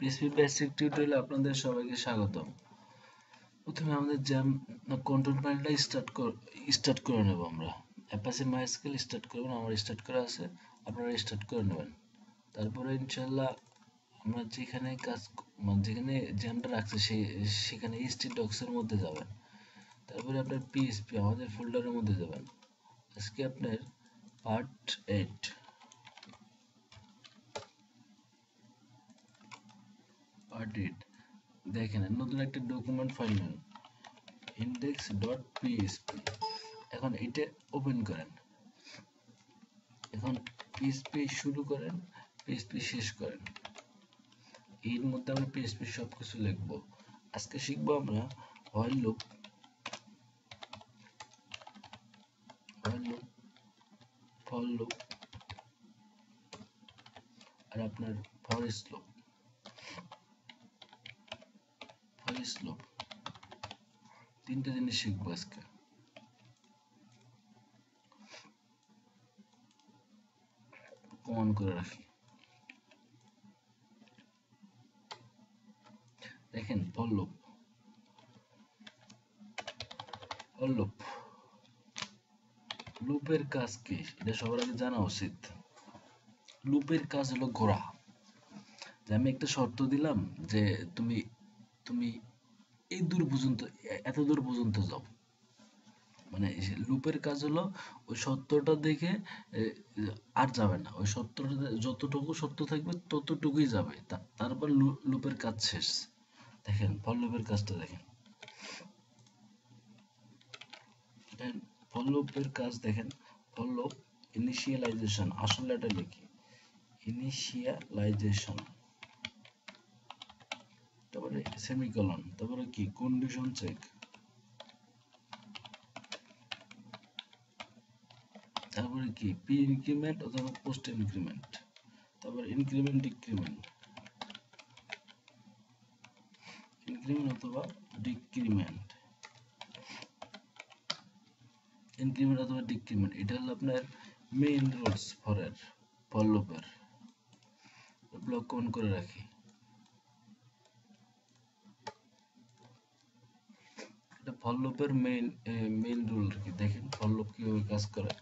PHP basic টিউটোরিয়ালে আপনাদের সবাইকে স্বাগতম। প্রথমে আমাদের জ্যাম কন্ট্রোল প্যানেলটা স্টার্ট করে নেব আমরা। অ্যাপাচি মাইস্কেল স্টার্ট করবেন, আমার স্টার্ট করা আছে, আপনারা স্টার্ট করে নেবেন। তারপরে ইনশাল্লাহ আমরা যেখানে যেখানে জ্যামটা রাখছি সেখানে ডক্সের মধ্যে যাবেন। তারপরে আপনার পিএইচপি আমাদের ফোল্ডারের মধ্যে যাবেন। আজকে আপনার পার্ট 8 দেখেন, নতুন একটা ডকুমেন্ট ফাইল নেন, index.php। এখন এটা ওপেন করেন। এখন পিএইচপি শুরু করেন, পিএইচপি শেষ করেন। এর মধ্যে আমরা পিএইচপি সবকিছু লিখবো। আজকে শিখবো আমরা while loop, for loop আর আপনার for loop তিনটা জিনিস শিখবো আজকে। প্রমাণ করে রাখি। দেখেন for loop লুপের কাজ কি এটা সবার আগে জানা উচিত। লুপের কাজ হলো ঘোরা। যে আমি একটা শর্ত দিলাম যে তুমি তুমি এই দূর পর্যন্ত, এত দূর পর্যন্ত যাও। মানে লুপের কাজ হলো ওই সত্যটা দেখে আর যাবে না, ওই সত্যটা যতটুকু সত্য থাকবে ততটুকুই যাবে, তারপর লুপের কাজ শেষ। দেখেন ফর লুপের কাজটা দেখেন, ফর লুপের কাজ দেখেন। ফর লুপ ইনিশিয়ালাইজেশন, আসলে এটা লিখি ইনিশিয়ালাইজেশন, তারপরে সেমিকলন, তারপরে কি কন্ডিশন চেক, তারপরে কি প্রি ইনক্রিমেন্ট অথবা পোস্ট ইনক্রিমেন্ট, তারপর ইনক্রিমেন্ট ডিক্রিমেন্ট, অথবা ডিক্রিমেন্ট, অথবা ডিক্রিমেন্ট। এটা হলো আপনার মেইন রুলস ফর লুপের। ব্লক অন করে রাখি। এটা ফর লুপের মেইন রুল কি দেখেন, ফর লুপ কিভাবে কাজ করে।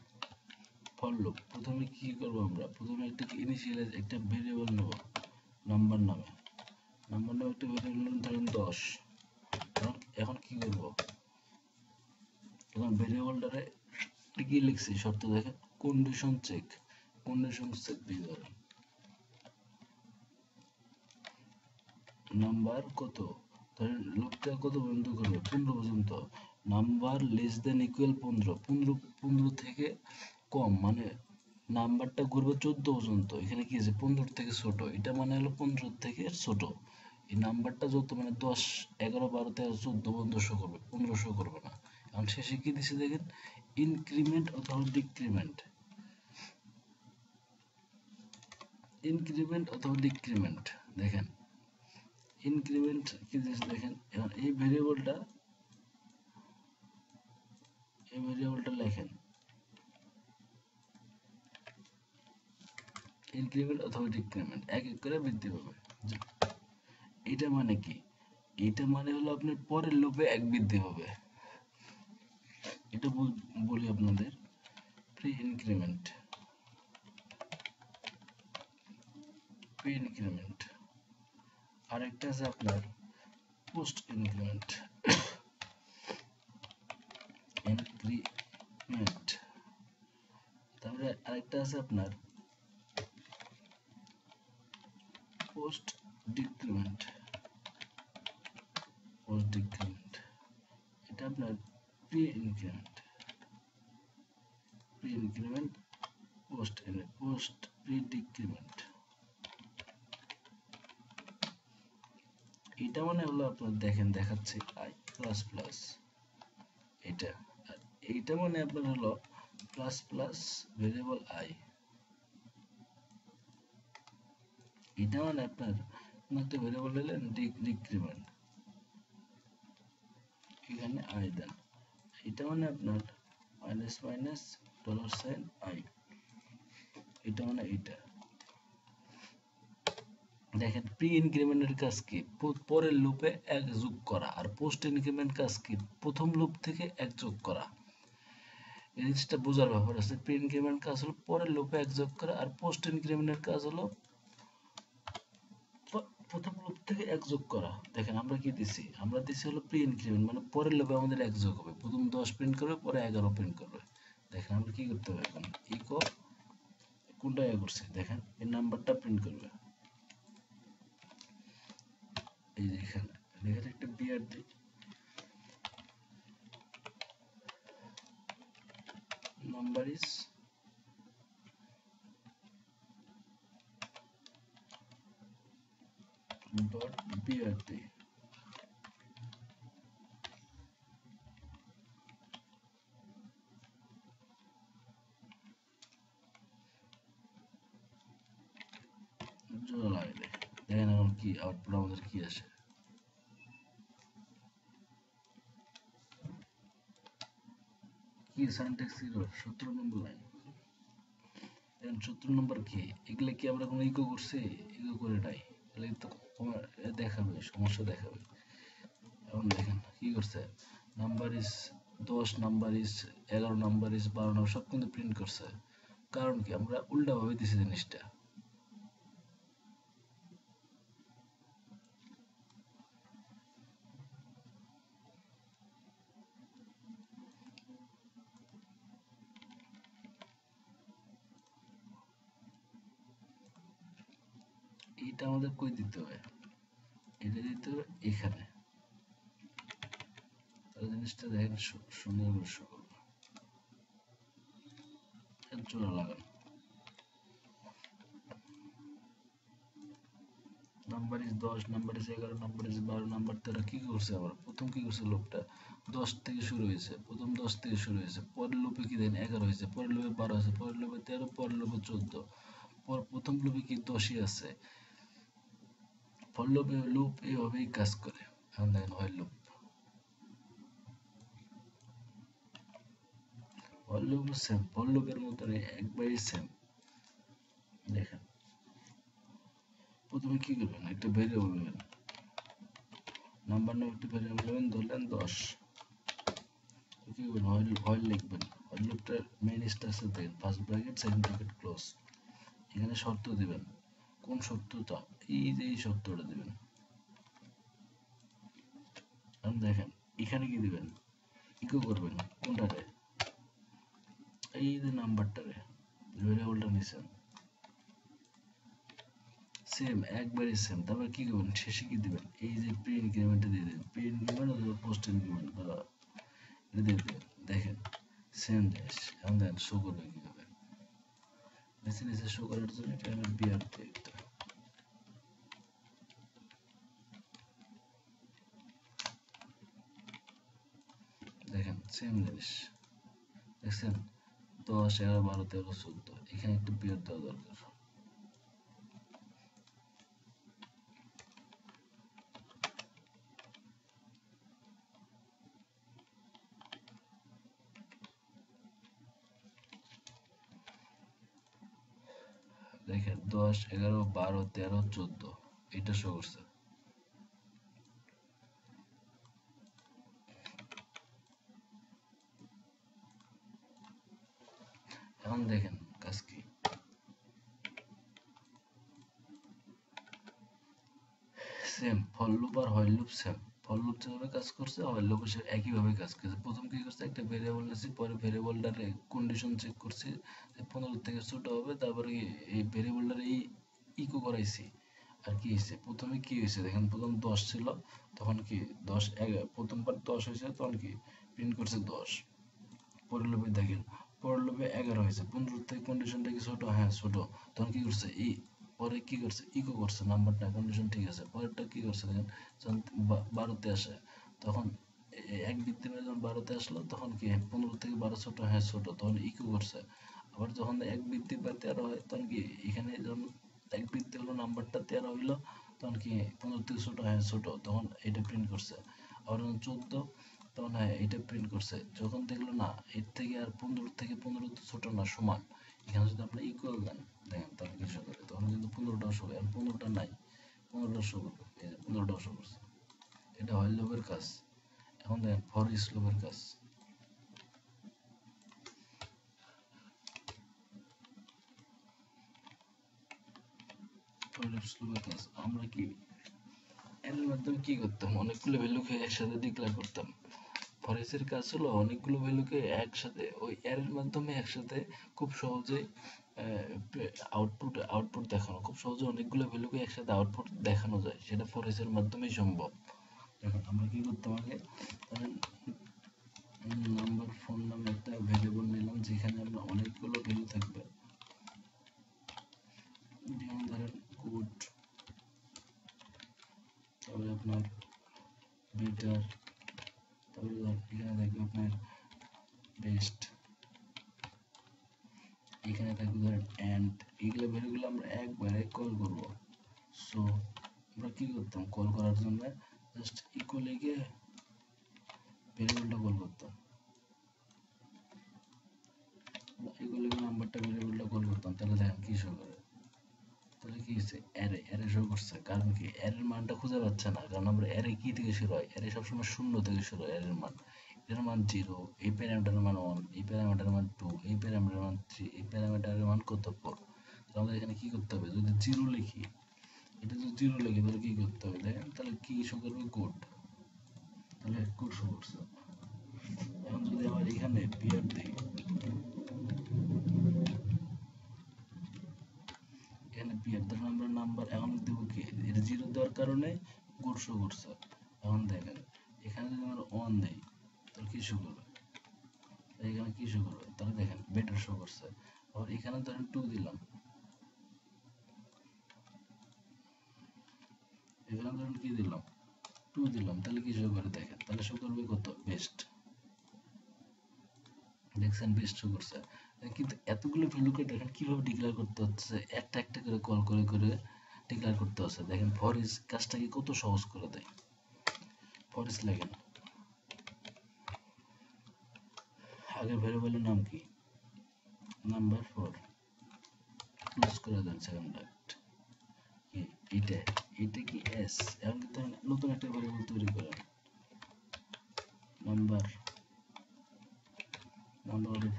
ফর লুপ প্রথমে কি করব আমরা, প্রথমে একটা ইনিশিয়ালাইজ একটা ভেরিয়েবল নেব নাম্বার নামে একটা ভেরিয়েবল নেব, ধরেন 10। এখন কি করব, এখন ভেরিয়েবলটারে কি লিখছি শর্ত দেখেন, কন্ডিশন চেক দিয়ে ধরেন নাম্বার কত, ধরেন লুপটা কত পর্যন্ত করবে, 15 পর্যন্ত। নাম্বার লেস দেন ইকুয়াল 15 থেকে কম, মানে নাম্বারটা ঘুরবে 14 পর্যন্ত। এখানে কি আছে 15 থেকে ছোট, এটা মানে হলো 15 থেকে ছোট। এই নাম্বারটা যত মানে 10, 11, 12, 13, 14 পর্যন্ত শো করবে, 15 শো করবে না। এখন শেষে কি দিছে দেখেন, ইনক্রিমেন্ট অথবা ডিক্রিমেন্ট, দেখেন ইনক্রিমেন্ট কি দিয়েছে দেখেন। এখন এই ভেরিয়েবলটা লেখেন ইনক্রিমেন্ট অথবা ডিক্রিমেন্ট, এক এক করে বৃদ্ধি পাবে। এটা মানে কি, এটা মানে হলো আপনার পরের লুপে এক বৃদ্ধি পাবে। এটা বলি আপনাদের প্রি ইনক্রিমেন্ট, আরেকটা আছে আপনার পোস্ট ইনক্রিমেন্ট, তারপরে আরেকটা আছে আপনার পোস্ট ডিক্রিমেন্ট, এটা আপনার pre increment, post pre decrement. এটা মানে হলো আপনার দেখেন দেখাচ্ছে আই প্লাস প্লাস, এটা আর এইটা মানে আপনার হলো প্লাস প্লাস ভেরিয়েবল আই। এটা মানে আপনার একটা ভেরিয়েবল নিলেন ডিক্রিমেন্ট, এখানে আই দেন। এটা মানে আপনার মাইনাস মাইনাস $, আই, এটা মানে এইটা। দেখেন প্রি ইনক্রিমেন্টের কাজ কি, পরের লুপে এক যোগ করা, আর পোস্ট ইনক্রিমেন্ট কাজ কি, প্রথম লুপ থেকে এক যোগ করা। এই জিনিসটা বোঝার ব্যাপার আছে। প্রি ইনক্রিমেন্ট কাজ হলো পরের লুপে এক যোগ করা, আর পোস্ট ইনক্রিমেন্টের কাজ হলো প্রথম লুপ থেকে এক যোগ করা। দেখেন আমরা কি দিছি, আমরা দিছি হলো প্রি ইনক্রিমেন্ট, মানে পরের লুপে আমাদের এক যোগ হবে, প্রথম 10 প্রিন্ট করবে, পরে 11 প্রিন্ট করবে। দেখেন আমরা কি করতে হবে এখন, ইকো কোনটা করছে, দেখেন এই নাম্বারটা প্রিন্ট করবে। এই যে এখানে এখানে একটা বিআর দিই, নাম্বার ইজ ডট বিআর দিই। জোড়া লাগাইলে দেখেন এখন কি আউটপুট আমাদের কি আসে। কি সিনট্যাক্স এরর 17 নম্বর লাইন। এখন 17 নম্বর কি, এগুলা কি আমরা কোনো ইকো করছি? ইকো করে নাই, তাহলে তো তোমার দেখাবে, সমস্যা দেখাবে। এখন দেখেন কি করছে, number is 10, number is 11, number is 12 নম্বর সব কিন্তু প্রিন্ট করছে। কারণ কি, আমরা উল্টা ভাবে দিছি জিনিসটা। এটা আমাদের কই দিতে হবে, এটা দিতে হবে এখানে, তাহলে জিনিসটা দেখেন সুন্দর করে শো করবে। জোড়া লাগান, number is 10, number is 11, number is 12, number 13 কি করছে, আবার প্রথম কি করছে, লোকটা 10 থেকে শুরু হয়েছে, প্রথম 10 থেকে শুরু হয়েছে, পরের লুপে কি দেন 11 হয়েছে, পরের লুপে 12 আছে, পরের লুপে 13, পরের লুপে 14, প্রথম লুপে কি 10ই আছে। ফর লুপ এইভাবেই কাজ করে। এখন দেখেন হয় loop, for loop same, for লুপের মতন একবারই সেম। দেখেন প্রথমে কি করবেন, একটা ভেরিয়েবল নেবেন, নাম্বার নামে একটা ভেরিয়েবল নেবেন, ধরলেন 10, কি করবেন, হয় লিখবেন, হয় লুপটার মেইন স্ট্রাকচার দেখেন, first bracket second bracket close, এখানে শর্ত দিবেন, কোন শর্তটা, এই যে এই শর্তটা দিবেন। দেখেন এখানে কি দিবেন, ইকো করবেন কোনটারে, এই যে নাম্বারটারে, ভেরিয়েবলটা নিছেন সেম, একবারে সেম। তারপর কি করবেন, শেষে কি দিবেন, এই যে প্রি ইনক্রিমেন্টটা দিয়ে দেবেন, প্রি ইনক্রিমেন্ট অথবা পোস্ট ইনক্রিমেন্ট বা এটা দিয়ে দেবেন। দেখেন সেম জিনিস। এখন দেখেন শো করবে কিভাবে, নিচে নিচে শো করার জন্য এখানে বিআর দিয়ে দিতে হবে। দেখেন সেম জিনিস, দেখছেন 10, 11, 12, 13, 14, এখানে একটু বিআর দেওয়া দরকার। দেখেন 10, 11, 12, 13, 14 এটা শো করছে। এখন দেখেন কাজ কি, সেম ফর লুপ আর while loop same, for loop যেভাবে কাজ করছে হোয়াইল লুপ সে একইভাবে কাজ করছে। প্রথম কি করছে, একটা ভেরিয়েবল নিয়েছি, পরে ভেরিয়েবলটার কন্ডিশন চেক করছি যে 15 থেকে ছোট হবে, তারপরে এই ভেরিয়েবলটার এই ইকো করাইছি। আর কি হয়েছে, প্রথমে কি হয়েছে দেখেন, প্রথম 10 ছিল, তখন কি 10 প্রথমবার 10 হয়েছে, তখন কি প্রিন্ট করছে 10। পরের লুপে দেখেন, পরের লুপে 11 হয়েছে, 15 থেকে কন্ডিশনটা কি ছোট, হ্যাঁ ছোট, তখন কি করছে এই পরে কি করছে, ইকো করছে নাম্বারটা, কন্ডিশন ঠিক আছে। পরেরটা কি করছে দেখেন, যখন 12 তে আসে, তখন এক বৃদ্ধি পেয়ে যখন 12 তে আসলো, তখন কি 15 থেকে 12 ছোট, হ্যাঁ ছোট, তখন ইকো করছে। আবার যখন এক বৃদ্ধি বা 13 হয়, তখন কি এখানে যখন এক বৃদ্ধি হলো, নাম্বারটা 13 হইলো, তখন কি 15 থেকে ছোট, হ্যাঁ ছোট, তখন এটা প্রিন্ট করছে। আবার যখন 14, তখন হ্যাঁ এটা প্রিন্ট করছে। যখন দেখলো না এর থেকে আর 15 থেকে 15 তো ছোট না, সমান, এখানে যদি আমরা ইকুয়াল দেন, দেখেন তাহলে কিছু করে, তখন কিন্তু 15টাও শো, আর 15টা নাই, 15টা শো করবে, এই যে 15টা শো করছে। এটা হয় লুপের কাজ। এখন দেখেন ফর ইচ লুপের কাজ। ফর ইচ লুপের কাজ আমরা কি এর মাধ্যমে কি করতাম, অনেকগুলো ভ্যালুকে একসাথে ডিক্লেয়ার করতাম। ফর ইচ এর কাজ হলো অনেকগুলো ভ্যালুকে একসাথে ওই এর মাধ্যমে একসাথে খুব সহজে আউটপুট দেখানো, খুব সহজে অনেকগুলো ভ্যালুকে একসাথে আউটপুট দেখানো যায়, সেটা ফর ইচ এর মাধ্যমেই সম্ভব। দেখুন আমরা কি করতাম আগে, নাম্বার ফোন নামে একটা ভেরিয়েবল নিলাম যেখানে আমরা অনেকগুলো ভ্যালু থাকবে, যেমন ধরেন গুড, তারপরে আপনার বেটার, তারপরে এখানে থাকবে আপনার বেস্ট, এখানে থাকবে ধরেন এন্ড। এইগুলো ভ্যালুগুলো আমরা একবারে কল করব। সো আমরা কি করতাম, কল করার জন্য জাস্ট ইকুয়াল লিখে ভ্যারিয়েবলটা কল করতাম, ইকুয়াল লিখে নাম্বারটা ভ্যারিয়েবলটা কল করতাম। তাহলে দেখেন কি শো করে, তাহলে কি হচ্ছে অ্যারে শো করছে। কারণ কি অ্যারের মানটা খুঁজে পাচ্ছে না, কারণ আমরা অ্যারে কি থেকে শুরু হয়, অ্যারে সবসময় শূন্য থেকে শুরু হয়। অ্যারের মান, এর মান 0, এই প্যারামিটারের মান 1, এই প্যারামিটারের মান 2, এই প্যারামিটারের মান 3, এই প্যারামিটারের মান কত 4। আমাদের এখানে কি করতে হবে, যদি 0 লিখি, এটা যদি 0 লিখি তাহলে কি করতে হবে দেখেন, তাহলে কি শো করবে গুড, তাহলে গুড শো করছে। এখন যদি আবার এখানে বিয়ার দিই, এখানে বিয়ার ধরুন আমরা নাম্বার এখন দেবো কি, এটা 0 দেওয়ার কারণে গুড শো করছে। এখন দেখেন এখানে যদি আমরা 1 দেই তাহলে কি শো করবে, এখানে কি শো করবে, তাহলে দেখেন বেটার শো করছে। আবার এখানে ধরেন 2 দিলাম, এখানে ধরেন কি দিলাম 2 দিলাম, তাহলে কি শো করে দেখেন, তাহলে শো করবে কত বেস্ট। দেখছেন বেস্ট শো করছে। কিন্তু এতগুলো ভ্যালুকে দেখেন কিভাবে ডিক্লেয়ার করতে হচ্ছে, একটা একটা করে কল করে করে ডিক্লেয়ার করতে হচ্ছে। দেখেন ফর ইচ কাজটাকে কত সহজ করে দেয়। ফর ইচ লেখেন, আগের ভ্যারিয়েবলের নাম কি, নাম্বার 4, ক্লোজ করে দেন সেকেন্ড ব্র্যাকেট, কি এটা, এটা কি এস। এখন কিন্তু নতুন একটা ভ্যারিয়েবল তৈরি করেন, নাম্বার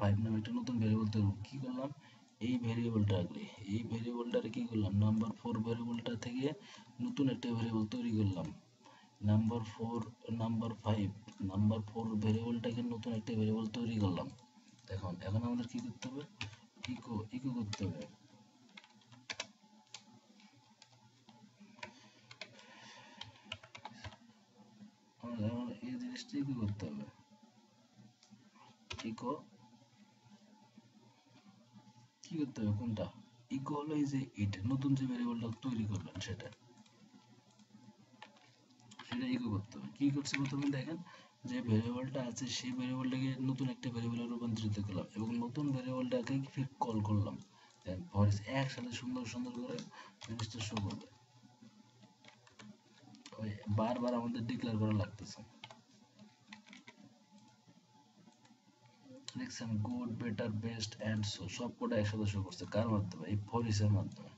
5 নামে একটা নতুন ভ্যারিয়েবল তৈরি কি করলাম, এই ভ্যারিয়েবলটারে কি করলাম, নাম্বার 4 ভ্যারিয়েবলটা থেকে নতুন একটা ভ্যারিয়েবল তৈরি করলাম, নাম্বার 4 ভ্যারিয়েবলটাকে নতুন একটা ভ্যারিয়েবল তৈরি করলাম। এখন আমাদের কি করতে হবে, ইকো করতে হবে। আমাদের এই জিনিসটা ইকো করতে হবে, ইকো কি করতে হবে কোনটা, ইকো হলো এই যে এটা নতুন যে ভ্যারিয়েবলটা তৈরি করবেন সেটা ইকো করতে হবে। কি করছে প্রথমে দেখেন, যে ভ্যারিয়েবলটা আছে সেই ভ্যারিয়েবলটাকে নতুন একটা ভ্যারিয়েবলে রূপান্তরিত করলাম এবং নতুন ভ্যারিয়েবলটাকে ফির কল করলাম। দেন ফর একসাথে সুন্দর সুন্দর করে জিনিসটা শো করবে। ওই বারবার আমাদের ডিক্লেয়ার করা লাগতেছে। দেখছেন good, better, best and so সব কোটা একসাথে শো করছে, কার মাধ্যমে, এই ফর ইচ এর মাধ্যমে।